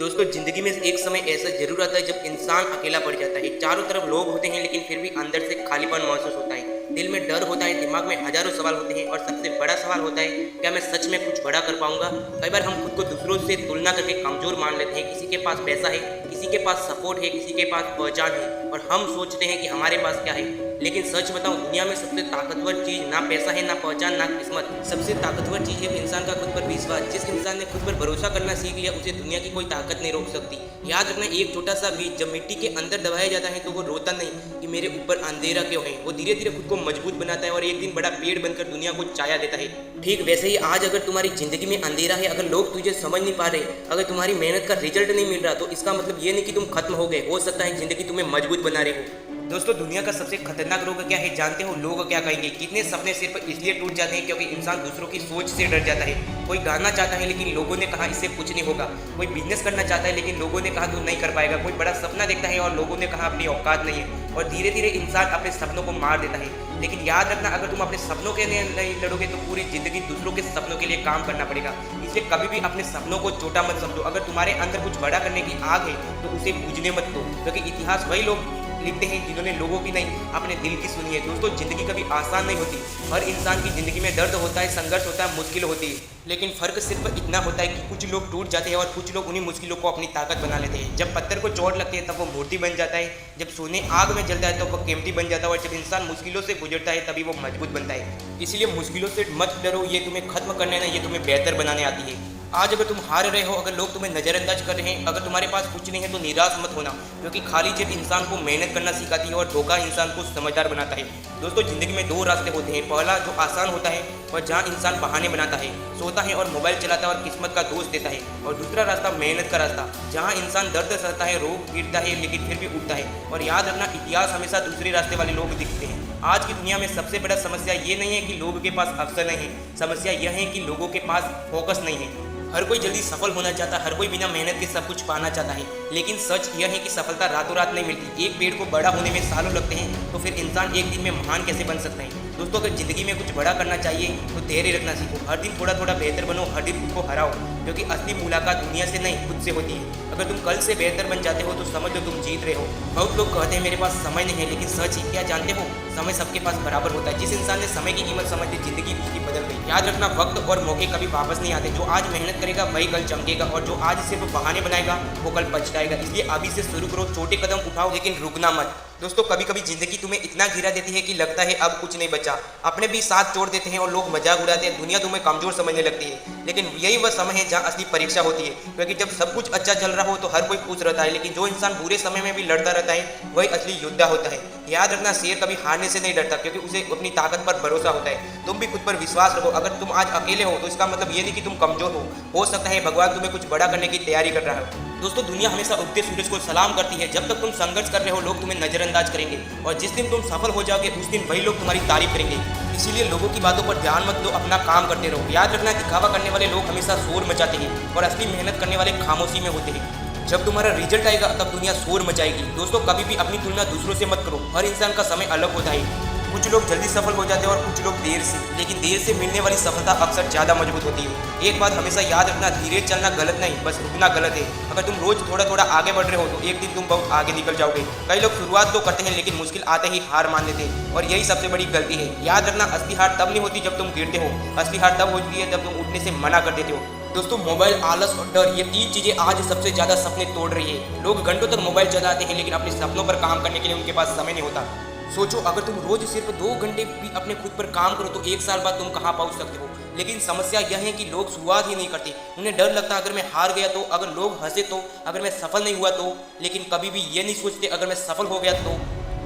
दोस्तों ज़िंदगी में एक समय ऐसा ज़रूर आता है जब इंसान अकेला पड़ जाता है। चारों तरफ लोग होते हैं लेकिन फिर भी अंदर से खालीपन महसूस होता है। दिल में डर होता है, दिमाग में हज़ारों सवाल होते हैं और सबसे बड़ा सवाल होता है, क्या मैं सच में कुछ बड़ा कर पाऊँगा? कई बार हम खुद को दूसरों से तुलना करके कमज़ोर मान लेते हैं। किसी के पास पैसा है, किसी के पास सपोर्ट है, किसी के पास पहचान है और हम सोचते हैं कि हमारे पास क्या है। लेकिन सच बताऊं, दुनिया में सबसे ताकतवर चीज़ ना पैसा है, ना पहचान, ना किस्मत। सबसे ताकतवर चीज़ है इंसान का खुद पर विश्वास। जिस इंसान ने खुद पर भरोसा करना सीख लिया, उसे दुनिया की कोई ताकत नहीं रोक सकती। याद रखना, एक छोटा सा बीज जब मिट्टी के अंदर दबाया जाता है तो वो रोता नहीं कि मेरे ऊपर अंधेरा क्यों है। वो धीरे धीरे खुद को मजबूत बनाता है और एक दिन बड़ा पेड़ बनकर दुनिया को छाया देता है। ठीक वैसे ही आज अगर तुम्हारी जिंदगी में अंधेरा है, अगर लोग तुझे समझ नहीं पा रहे, अगर तुम्हारी मेहनत का रिजल्ट नहीं मिल रहा, तो इसका मतलब ये नहीं कि तुम खत्म हो गए। हो सकता है जिंदगी तुम्हें मजबूत बना रही हो। दोस्तों, दुनिया का सबसे खतरनाक रोग क्या है जानते हो? लोग क्या कहेंगे। कितने सपने सिर्फ इसलिए टूट जाते हैं क्योंकि इंसान दूसरों की सोच से डर जाता है। कोई गाना चाहता है लेकिन लोगों ने कहा इससे कुछ नहीं होगा। कोई बिजनेस करना चाहता है लेकिन लोगों ने कहा तू नहीं कर पाएगा। कोई बड़ा सपना देखता है और लोगों ने कहा अपनी औकात नहीं है। और धीरे धीरे इंसान अपने सपनों को मार देता है। लेकिन याद रखना, अगर तुम अपने सपनों के लिए नहीं लड़ोगे तो पूरी जिंदगी दूसरों के सपनों के लिए काम करना पड़ेगा। इसलिए कभी भी अपने सपनों को छोटा मत समझो। अगर तुम्हारे अंदर कुछ बड़ा करने की आग है तो उसे बुझने मत दो, क्योंकि इतिहास वही लोग लिखते हैं जिन्होंने लोगों की नहीं, अपने दिल की सुनी है। दोस्तों, जिंदगी कभी आसान नहीं होती। हर इंसान की जिंदगी में दर्द होता है, संघर्ष होता है, मुश्किल होती है। लेकिन फर्क सिर्फ इतना होता है कि कुछ लोग टूट जाते हैं और कुछ लोग उन्हीं मुश्किलों को अपनी ताकत बना लेते हैं। जब पत्थर को चोट लगती है तब वो मूर्ति बन जाता है। जब सोने आग में जलता है तो वो कीमती बन जाता है। और जब इंसान मुश्किलों से गुजरता है तभी वो मजबूत बनता है। इसलिए मुश्किलों से मत डरो, ये तुम्हें खत्म करने नहीं, ये तुम्हें बेहतर बनाने आती है। आज अगर तुम हार रहे हो, अगर लोग तुम्हें नज़रअंदाज कर रहे हैं, अगर तुम्हारे पास कुछ नहीं है तो निराश मत होना, क्योंकि खाली जेब इंसान को मेहनत करना सिखाती है और धोखा इंसान को समझदार बनाता है। दोस्तों, जिंदगी में दो रास्ते होते हैं। पहला जो आसान होता है और जहाँ इंसान बहाने बनाता है, सोता है और मोबाइल चलाता है और किस्मत का दोष देता है। और दूसरा रास्ता मेहनत का रास्ता, जहाँ इंसान दर्द सहता है, रोग गिरता है, लेकिन फिर भी उठता है। और याद रखना, इतिहास हमेशा दूसरे रास्ते वाले लोग दिखते हैं। आज की दुनिया में सबसे बड़ा समस्या ये नहीं है कि लोगों के पास अवसर नहीं है, समस्या यह है कि लोगों के पास फोकस नहीं है। हर कोई जल्दी सफल होना चाहता है, हर कोई बिना मेहनत के सब कुछ पाना चाहता है। लेकिन सच यह है कि सफलता रातों रात नहीं मिलती। एक पेड़ को बड़ा होने में सालों लगते हैं, तो फिर इंसान एक दिन में महान कैसे बन सकता है? दोस्तों, अगर जिंदगी में कुछ बड़ा करना चाहिए तो धैर्य रखना सीखो। हर दिन थोड़ा थोड़ा बेहतर बनो, हर दिन खुद को हराओ, क्योंकि असली मुलाकात दुनिया से नहीं, खुद से होती है। अगर तुम कल से बेहतर बन जाते हो तो समझ लो तुम जीत रहे हो। बहुत लोग कहते हैं मेरे पास समय नहीं है, लेकिन सच ही क्या जानते हो, समय सबके पास बराबर होता है। जिस इंसान ने समय की कीमत समझ ली, जिंदगी उसकी बदल गई। याद रखना, वक्त और मौके कभी वापस नहीं आते। जो आज मेहनत करेगा वही कल चमकेगा, और जो आज सिर्फ बहाने बनाएगा वो कल पछताएगा। इसलिए अभी से शुरू करो, छोटे कदम उठाओ, लेकिन रुकना मत। दोस्तों, कभी कभी जिंदगी तुम्हें इतना गिरा देती है कि लगता है अब कुछ नहीं बचा। अपने भी साथ छोड़ देते हैं और लोग मजाक उड़ाते हैं, दुनिया तुम्हें कमजोर समझने लगती है। लेकिन यही वह समय है जहाँ असली परीक्षा होती है, क्योंकि जब सब कुछ अच्छा चल रहा हो तो हर कोई खुश रहता है, लेकिन जो इंसान बुरे समय में भी लड़ता रहता है वही असली योद्धा होता है। याद रखना, शेर कभी हारने से नहीं डरता, क्योंकि उसे अपनी ताकत पर भरोसा होता है। तुम भी खुद पर विश्वास रखो। अगर तुम आज अकेले हो तो इसका मतलब ये नहीं कि तुम कमजोर हो सकता है भगवान तुम्हें कुछ बड़ा करने की तैयारी कर रहा है। दोस्तों, दुनिया हमेशा उगते सूरज को सलाम करती है। जब तक तुम संघर्ष कर रहे हो लोग तुम्हें नजरअंदाज करेंगे, और जिस दिन तुम सफल हो जाओगे उस दिन वही लोग तुम्हारी तारीफ करेंगे। इसीलिए लोगों की बातों पर ध्यान मत दो, अपना काम करते रहो। याद रखना, दिखावा करने वाले लोग हमेशा शोर मचाते हैं और असली मेहनत करने वाले खामोशी में होते हैं। जब तुम्हारा रिजल्ट आएगा तब दुनिया शोर मचाएगी। दोस्तों, कभी भी अपनी तुलना दूसरों से मत करो। हर इंसान का समय अलग होता है। कुछ लोग जल्दी सफल हो जाते हैं और कुछ लोग देर से, लेकिन देर से मिलने वाली सफलता अक्सर ज़्यादा मजबूत होती है। एक बात हमेशा याद रखना, धीरे चलना गलत नहीं, बस रुकना गलत है। अगर तुम रोज थोड़ा थोड़ा आगे बढ़ रहे हो तो एक दिन तुम बहुत आगे निकल जाओगे। कई लोग शुरुआत तो करते हैं लेकिन मुश्किल आते ही हार मान लेते हैं, और यही सबसे बड़ी गलती है। याद रखना, असली हार तब नहीं होती जब तुम गिरते हो, असली हार तब होती है जब तुम उठने से मना कर देते हो। दोस्तों, मोबाइल, आलस और डर, ये तीन चीज़ें आज सबसे ज़्यादा सपने तोड़ रही है। लोग घंटों तक मोबाइल चलाते हैं लेकिन अपने सपनों पर काम करने के लिए उनके पास समय नहीं होता। सोचो, अगर तुम रोज सिर्फ 2 घंटे भी अपने खुद पर काम करो तो 1 साल बाद तुम कहाँ पहुँच सकते हो। लेकिन समस्या यह है कि लोग शुरुआत ही नहीं करते। उन्हें डर लगता है अगर मैं हार गया तो, अगर लोग हंसे तो, अगर मैं सफल नहीं हुआ तो। लेकिन कभी भी ये नहीं सोचते अगर मैं सफल हो गया तो।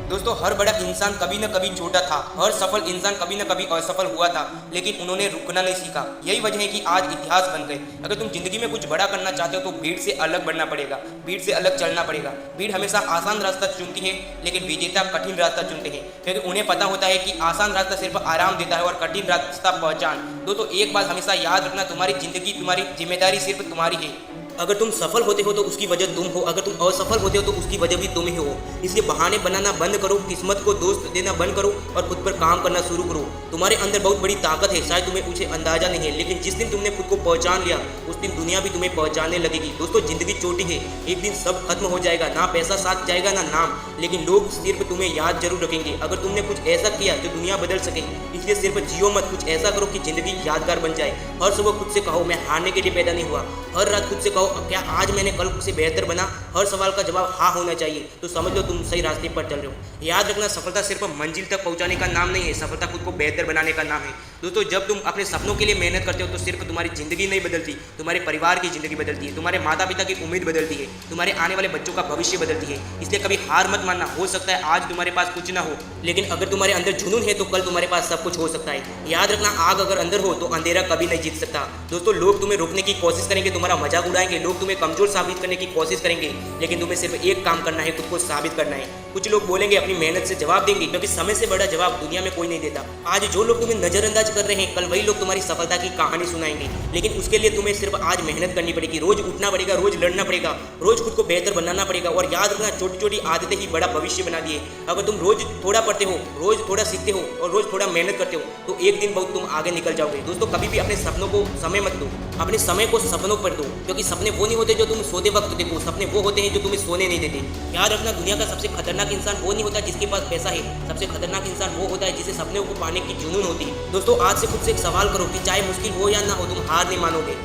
दोस्तों, हर बड़ा इंसान कभी न कभी छोटा था, हर सफल इंसान कभी न कभी असफल हुआ था, लेकिन उन्होंने रुकना नहीं सीखा। यही वजह है कि आज इतिहास बन गए। अगर तुम जिंदगी में कुछ बड़ा करना चाहते हो तो भीड़ से अलग बढ़ना पड़ेगा, भीड़ से अलग चलना पड़ेगा। भीड़ हमेशा आसान रास्ता चुनती है, लेकिन विजेता कठिन रास्ता चुनते हैं, क्योंकि उन्हें पता होता है कि आसान रास्ता सिर्फ आराम देता है और कठिन रास्ता पहचान। दोस्तों, एक बात हमेशा याद रखना, तुम्हारी जिंदगी, तुम्हारी जिम्मेदारी सिर्फ तुम्हारी है। अगर तुम सफल होते हो तो उसकी वजह तुम हो, अगर तुम असफल होते हो तो उसकी वजह भी तुम ही हो। इसलिए बहाने बनाना बंद करो, किस्मत को दोस्त देना बंद करो और खुद पर काम करना शुरू करो। तुम्हारे अंदर बहुत बड़ी ताकत है, शायद तुम्हें उसे अंदाजा नहीं है, लेकिन जिस दिन तुमने खुद को पहचान लिया उस दिन दुनिया भी तुम्हें पहचानने लगेगी। दोस्तों, जिंदगी छोटी है, एक दिन सब खत्म हो जाएगा, ना पैसा साथ जाएगा ना नाम, लेकिन लोग सिर्फ तुम्हें याद जरूर रखेंगे अगर तुमने कुछ ऐसा किया जो दुनिया बदल सके। इसलिए सिर्फ जियो मत, कुछ ऐसा करो कि जिंदगी यादगार बन जाए। हर सुबह खुद से कहो मैं हारने के लिए पैदा नहीं हुआ। हर रात खुद से कहो क्या आज मैंने कल से बेहतर बना। हर सवाल का जवाब हाँ होना चाहिए, तो समझ लो तुम सही रास्ते पर चल रहे हो। याद रखना, सफलता सिर्फ मंजिल तक पहुंचाने का नाम नहीं है, सफलता खुद को बेहतर बनाने का नाम है। दोस्तों, जब तुम अपने सपनों के लिए मेहनत करते हो तो सिर्फ तुम्हारी जिंदगी नहीं बदलती, तुम्हारे परिवार की जिंदगी बदलती है, तुम्हारे माता पिता की उम्मीद बदलती है, तुम्हारे आने वाले बच्चों का भविष्य बदलती है। इसलिए कभी हार मत मानना। हो सकता है आज तुम्हारे पास कुछ ना हो, लेकिन अगर तुम्हारे अंदर जुनून है तो कल तुम्हारे पास सब कुछ हो सकता है। याद रखना, आग अगर अंदर हो तो अंधेरा कभी नहीं जीत सकता। दोस्तों, लोग तुम्हें रोकने की कोशिश करेंगे, तुम्हारा मजाक उड़ाएंगे, लोग तुम्हें कमजोर साबित करने की कोशिश करेंगे, लेकिन तुम्हें सिर्फ एक काम करना है, खुद को साबित करना है। कुछ लोग बोलेंगे अपनी मेहनत से जवाब देंगे, क्योंकि समय से बड़ा जवाब दुनिया में कोई नहीं देता। आज जो लोग तुम्हें नजरअंदाज कर रहे हैं, कल वही लोग तुम्हारी सफलता की कहानी सुनाएंगे, लेकिन उसके लिए तुम्हें सिर्फ आज मेहनत करनी पड़ेगी। रोज उठना पड़ेगा, रोज लड़ना पड़ेगा, रोज खुद को बेहतर बनाना पड़ेगा। और याद रखना, छोटी छोटी आदतें ही बड़ा भविष्य बना दिए। अगर तुम रोज थोड़ा पढ़ते हो, रोज थोड़ा सीखते हो और रोज थोड़ा मेहनत करते हो तो एक दिन बहुत तुम आगे निकल जाओगे। दोस्तों, कभी भी अपने सपनों को समय मत दो, अपने समय को सपनों पर दो, क्योंकि सपने वो नहीं होते जो तुम सोते वक्त देखो, सपने वो होते हैं जो तुम्हें सोने नहीं देते। याद रखना, दुनिया का सबसे खतरनाक इंसान वो नहीं होता जिसके पास पैसा है, सबसे खतरनाक इंसान वो होता है जिसे सपने को पाने की जुनून होती है। दोस्तों, आज से खुद से एक सवाल करो कि चाहे मुश्किल हो या ना हो, तुम हार नहीं मानोगे।